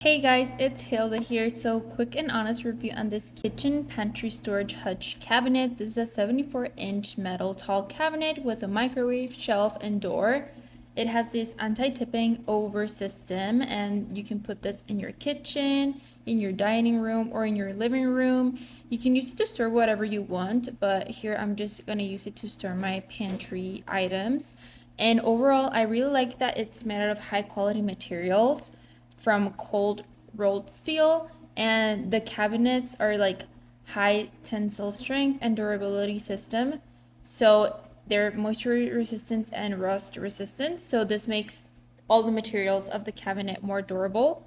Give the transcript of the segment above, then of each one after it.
Hey guys, it's Hilda here. So, quick and honest review on this kitchen pantry storage Hutch cabinet. This is a 74-inch metal tall cabinet with a microwave, shelf, and door. It has this anti-tipping over system, and you can put this in your kitchen, in your dining room, or in your living room. You can use it to store whatever you want, but here I'm just gonna use it to store my pantry items. And overall, I really like that it's made out of high quality materials from cold rolled steel, and the cabinets are like high tensile strength and durability system, so they're moisture resistant and rust resistant, so this makes all the materials of the cabinet more durable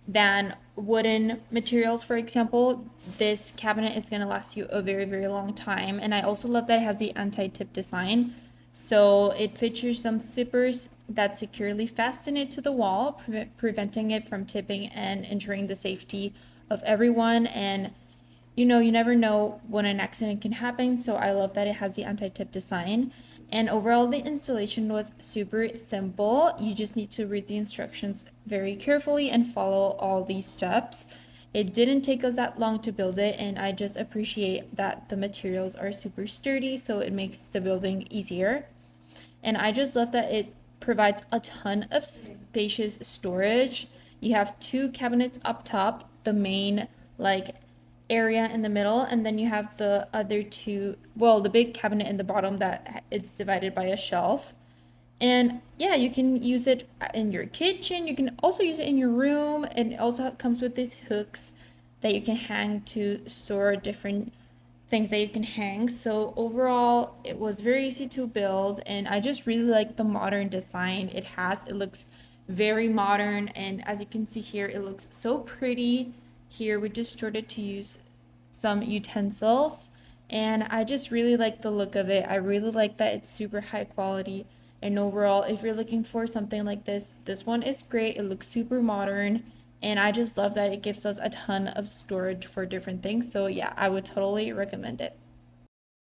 than wooden materials. For example, this cabinet is going to last you a very long time. And I also love that it has the anti-tip design, so it features some zippers that securely fasten it to the wall, preventing it from tipping and ensuring the safety of everyone. And you never know when an accident can happen, so I love that it has the anti-tip design. And overall, the installation was super simple. You just need to read the instructions very carefully and follow all these steps. It didn't take us that long to build it, and I just appreciate that the materials are super sturdy, so it makes the building easier. And I just love that it provides a ton of spacious storage. You have two cabinets up top, the main area in the middle, and then you have the other two, well, the big cabinet in the bottom that it's divided by a shelf. And yeah, you can use it in your kitchen. You can also use it in your room. And it also comes with these hooks that you can hang to store different things that you can hang. So overall, it was very easy to build, and I just really like the modern design it has. It looks very modern, and as you can see here, it looks so pretty. Here we just started to use some utensils, and I just really like the look of it. I really like that it's super high quality, and overall, if you're looking for something like this one is great. It looks super modern, and I just love that it gives us a ton of storage for different things. So yeah, I would totally recommend it.